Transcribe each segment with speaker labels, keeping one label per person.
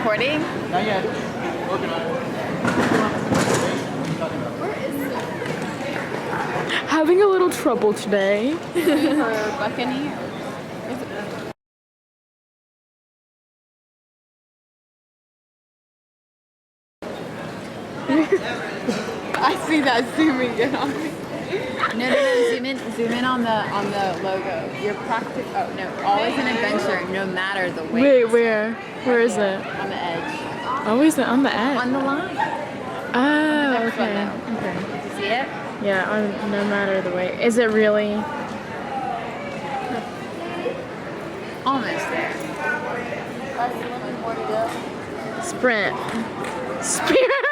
Speaker 1: recording?
Speaker 2: Not yet. Working on it.
Speaker 1: Where is it?
Speaker 3: Having a little trouble today.
Speaker 1: For Buccaneers. I see that zooming in on me. No, zoom in on the logo. You're practic. Oh no, always an adventure, no matter the weight.
Speaker 3: Wait, where? Where is it?
Speaker 1: On the edge.
Speaker 3: Always on the edge.
Speaker 1: On the line.
Speaker 3: Oh,
Speaker 1: next one,
Speaker 3: okay.
Speaker 1: though.
Speaker 3: Okay.
Speaker 1: Did you see it?
Speaker 3: Yeah, on no matter the weight. Is it really?
Speaker 1: Almost there. Less than 11 more to go.
Speaker 3: Sprint. Spirit.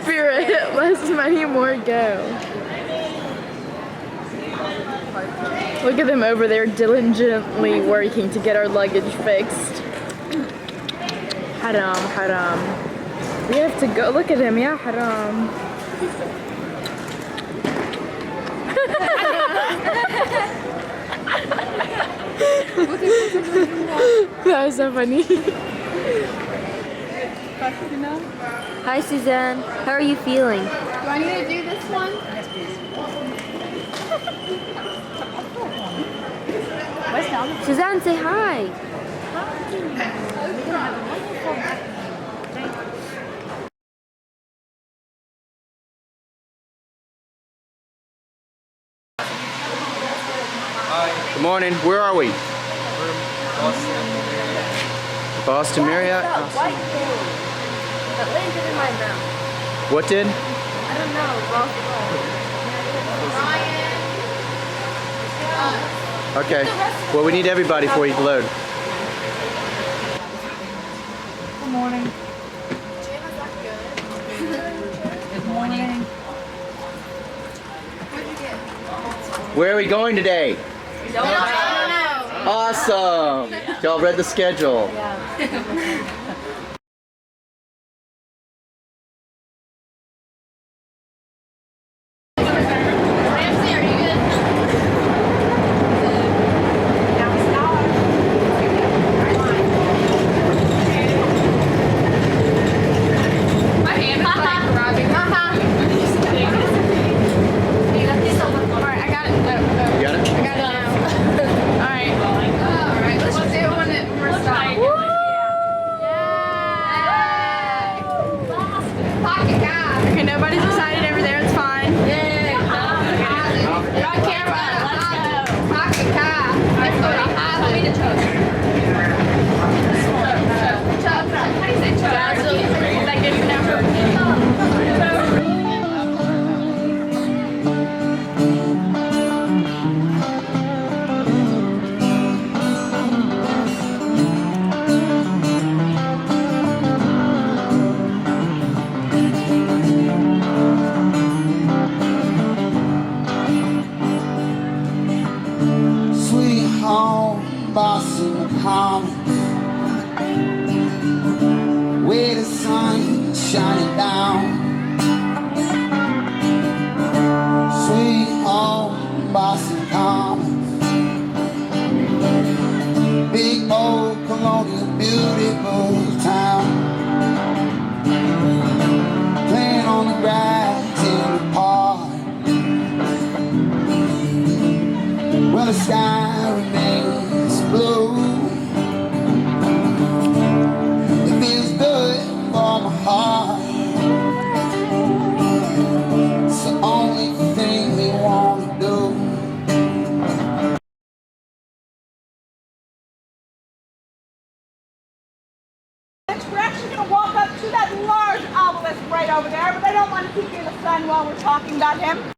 Speaker 3: Spirit. Less many more go. Look at them over there diligently working to get our luggage fixed. Haram, haram. We have to go. Look at him. Yeah, haram. That was so funny.
Speaker 4: Hi Suzanne, how are you feeling?
Speaker 1: Do I need to do this one? What's down?
Speaker 4: Suzanne, say hi.
Speaker 2: Good morning. Where are we? Boston Marriott.
Speaker 4: That landed in my mouth.
Speaker 2: What did?
Speaker 4: I don't know.
Speaker 2: Okay. Well, we need everybody before you load.
Speaker 3: Good morning.
Speaker 1: Good morning.
Speaker 2: Where are we going today?
Speaker 1: Don't know.
Speaker 2: Awesome. Y'all read the schedule.
Speaker 1: Ramsey, are you good? My hand is like grabbing. Alright, I got it.
Speaker 2: You got it?
Speaker 1: I got it now. Alright. Alright, let's just do it when we're stopped. Pocket guy. Okay, nobody's decided over there. It's fine. You're on camera. Let's go. Pocket guy. Let's go to high. Let me to choke. Choke. How do you say choke? Is that good for now?
Speaker 5: Sweet home, Boston Commons, where the sun shining down. Sweet home, Boston Commons, big old colonial beautiful town. Playing on the grass in the park, well, the sky remains blue. It feels good for my heart. It's the only thing we want to do.
Speaker 6: We're actually going to walk up to that large obelisk right over there, but I don't want to keep you in the sun while we're talking about him.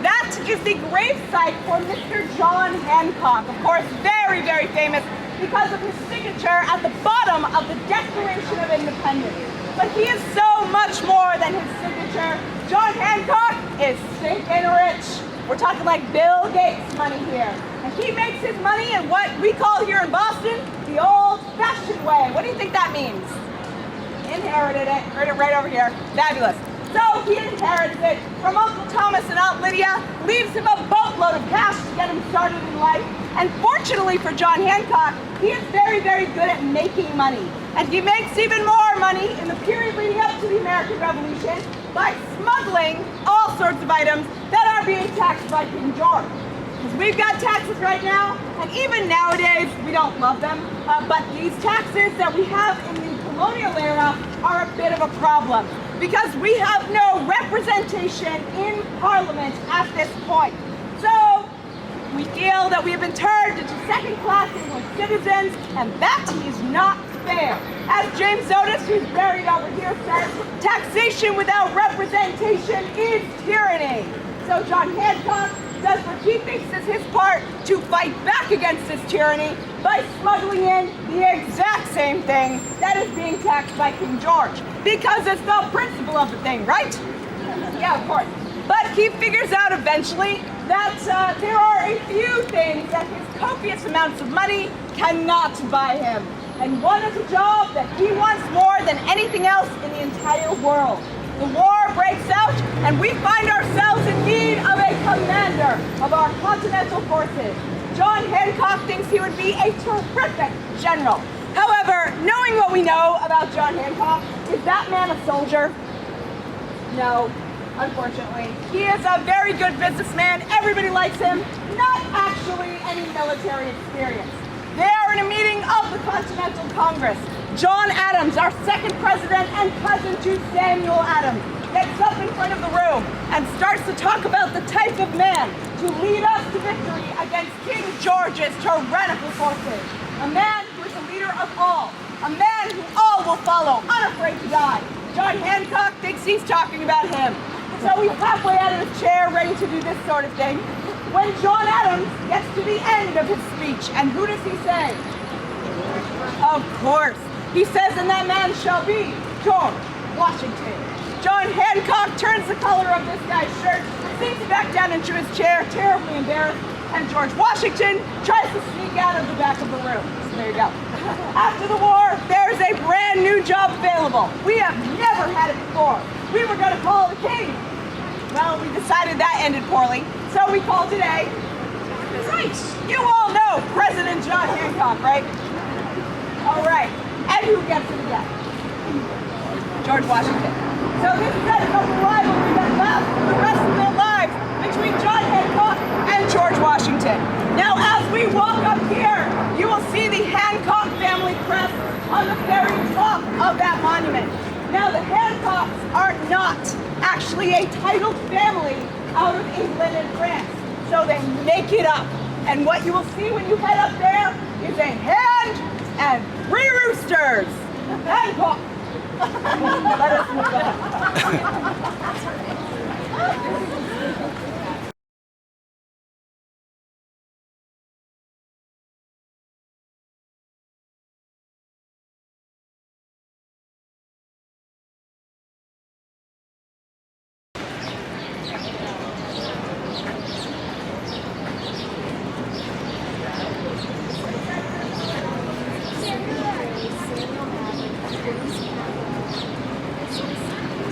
Speaker 6: That is the gravesite for Mr. John Hancock. Of course, very, very famous because of his signature at the bottom of the Declaration of Independence. But he is so much more than his signature. John Hancock is stinking rich. We're talking like Bill Gates money here. And he makes his money in what we call here in Boston, the old-fashioned way. What do you think that means? Inherited it. Heard it right over here. Fabulous. So he inherits it from Uncle Thomas and Aunt Lydia, leaves him a boatload load of cash to get him started in life. And fortunately for John Hancock, he is very, very good at making money. And he makes even more money in the period leading up to the American Revolution by smuggling all sorts of items that are being taxed by King George. Because we've got taxes right now, and even nowadays, we don't love them, but these taxes that we have in the colonial era are a bit of a problem, because we have no representation in Parliament at this point. So, we feel that we have been turned into second-class English citizens, and that is not fair. As James Otis, who's buried over here, says, taxation without representation is tyranny. So John Hancock does what he thinks is his part to fight back against this tyranny by smuggling in the exact same thing that is being taxed by King George. Because it's the principle of the thing, right? Yeah, of course. But he figures out eventually that there are a few things that his copious amounts of money cannot buy him. And one is a job that he wants more than anything else in the entire world. The war breaks out, and we find ourselves in need of a commander of our continental forces. John Hancock thinks he would be a terrific general. However, knowing what we know about John Hancock, is that man a soldier? No. Unfortunately. He is a very good businessman. Everybody likes him. Not actually any military experience. They are in a meeting of the Continental Congress. John Adams, our second president and cousin to Samuel Adams, gets up in front of the room and starts to talk about the type of man to lead us to victory against King George's tyrannical forces. A man who is a leader of all. A man who all will follow, unafraid to die. John Hancock thinks he's talking about him. So he's halfway out of his chair, ready to do this sort of thing, when John Adams gets to the end of his speech. And who does he say? Of course. He says, and that man shall be George Washington. John Hancock turns the color of this guy's shirt, sinks back down into his chair, terribly embarrassed, and George Washington tries to sneak out of the back of the room. So there you go. After the war, there's a brand new job available. We have never had it before. We were going to call the king. Well, we decided that ended poorly, so we called today. Right, you all know President John Hancock, right? All right, and who gets it again? George Washington. So this sets up a rivalry that lasts for the rest of their lives between John Hancock and George Washington. Now, as we walk up here, you will see the Hancock family crest on the very top of that monument. Now, the Hancocks are not actually a titled family out of England and France, so they make it up. And what you will see when you head up there is a hand and 3 roosters. Hancock. Let us move on.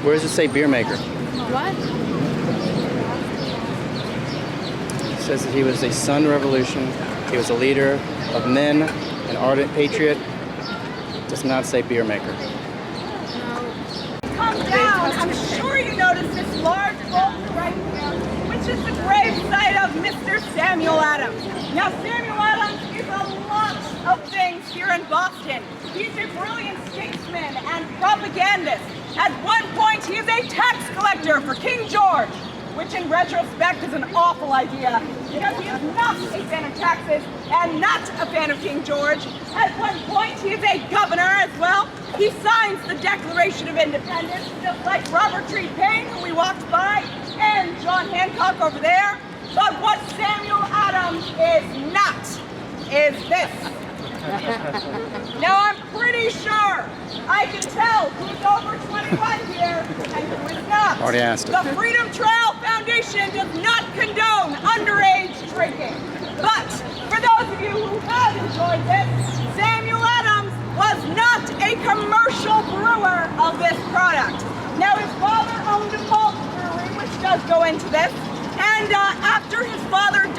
Speaker 2: Where does it say beer maker?
Speaker 3: What?
Speaker 2: It says that he was a son of revolution. He was a leader of men, an ardent patriot. It does not say beer maker.
Speaker 6: Come down. I'm sure you noticed this large vault right here, which is the gravesite of Mr. Samuel Adams. Now, Samuel Adams is a lot of things here in Boston. He's a brilliant statesman and propagandist. At one point, he is a tax collector for King George, which in retrospect is an awful idea because he is not a fan of taxes and not a fan of King George. At one point, he is a governor as well. He signs the Declaration of Independence, just like Robert Treat Paine, who we walked by, and John Hancock over there. But what Samuel Adams is not is this. Now, I'm pretty sure I can tell who's over 21 here and who is not.
Speaker 2: Already asked it.
Speaker 6: The Freedom Trail Foundation does not condone underage drinking. But for those of you who have enjoyed this, Samuel Adams was not a commercial brewer of this product. Now, his father owned a malt brewery, which does go into this. And after his father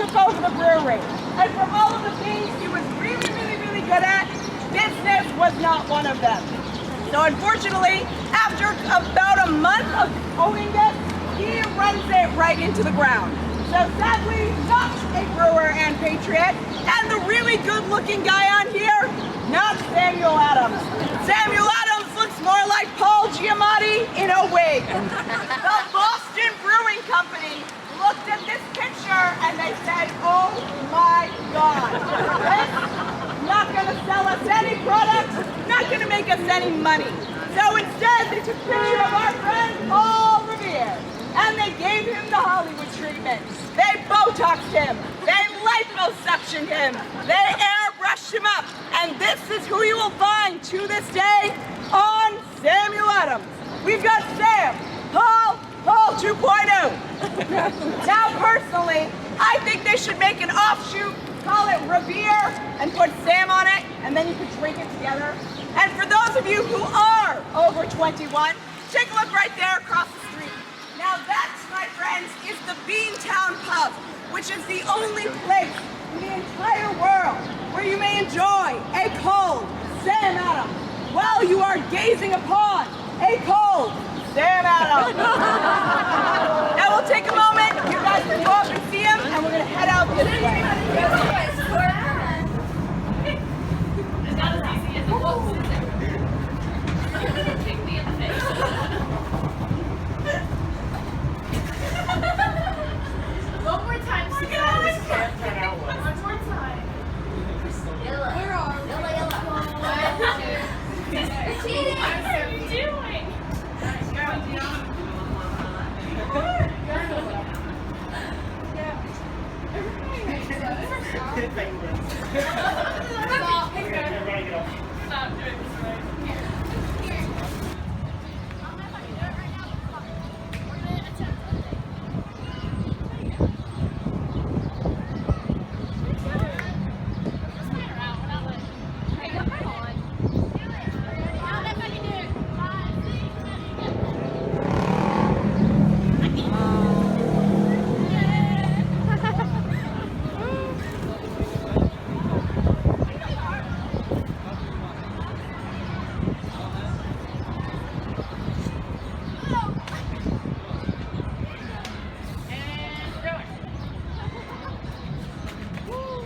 Speaker 6: took over the brewery. And for all of the things he was really, really, really good at, business was not one of them. So unfortunately, after about a month of owning this, he runs it right into the ground. So sadly, not a brewer and patriot, and the really good-looking guy on here, not Samuel Adams. Samuel Adams looks more like Paul Giamatti in a wig. The Boston Brewing Company looked at this picture and they said, oh my God, this not gonna sell us any products, not gonna make us any money. So instead, they took a picture of our friend Paul Revere, and they gave him the Hollywood treatment. They Botoxed him, they liposuctioned him, they airbrushed him up, and this is who you will find to this day on Samuel Adams. We've got Sam, Paul 2.0. Now personally, I think they should make an offshoot, call it Revere, and put Sam on it, and then you could drink it together. And for those of you who are over 21, take a look right there across the street. Now that, my friends, is the Beantown Pub, which is the only place in the entire world where you may enjoy a cold Sam Adams while you are gazing upon a cold Sam Adams. Now we'll take a moment, you guys can go up and see him, and we're gonna head out this way.
Speaker 3: One more time, one more time. Yellow. Where are we? Yellow. You're cheating. What are you doing? Stop doing this right.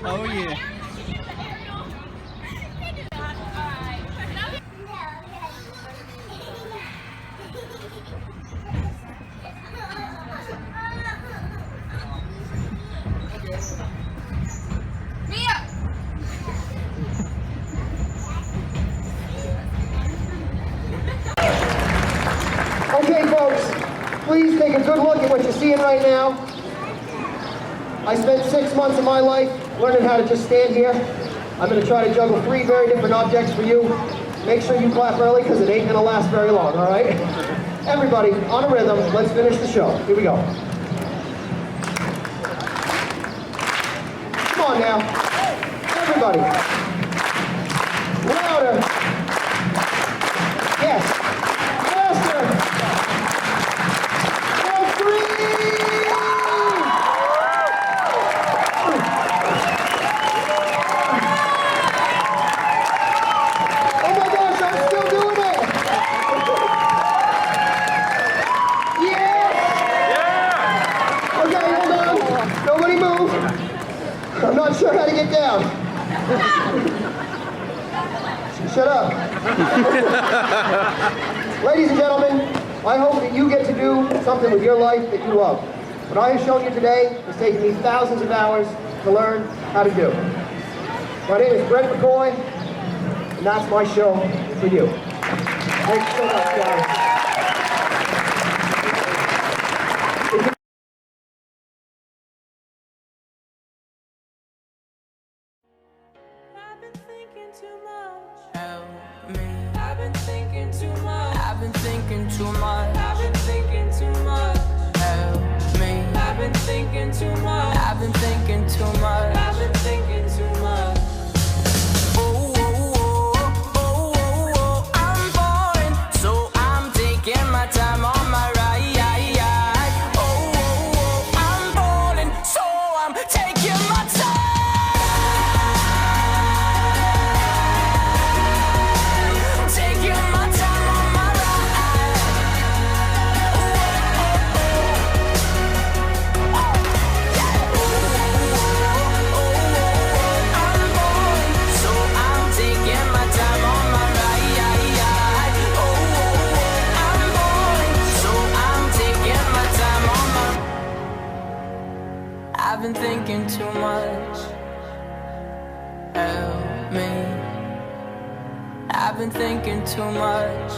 Speaker 2: Oh yeah.
Speaker 7: Okay, folks, please take a good look at what you're seeing right now. I spent 6 months of my life learning how to just stand here. I'm going to try to juggle 3 very different objects for you. Make sure you clap early because it ain't going to last very long, all right? Everybody, on a rhythm, let's finish the show. Here we go. Come on now. Everybody. Louder. Yes. Faster. And 3. Oh my gosh, I'm still doing it. Yeah. Okay, hold on. Nobody move. I'm not sure how to get down. Shut up. Ladies and gentlemen, I hope that you get to do something with your life that you love. What I have shown you today has taken me thousands of hours to learn how to do. My name is Brent McCoy, and that's my show for you. Thanks so much, guys.
Speaker 8: I've been thinking too much. Help me. I've been thinking too much. I've been thinking too much. I've been thinking too much. Help me. I've been thinking too much. I've been thinking too much. I've been thinking too much. Oh, oh, oh, oh, oh, oh. I'm falling, so I'm taking my time on my ride. Oh, oh, oh, I'm falling, so I'm taking I've been thinking too much. Help me. I've been thinking too much.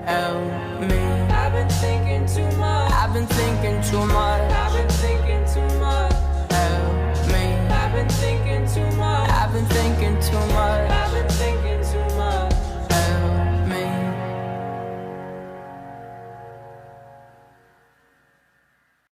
Speaker 8: Help me. I've been thinking too much. I've been thinking too much. I've been thinking too much. Help me. I've been thinking too much. I've been thinking too much.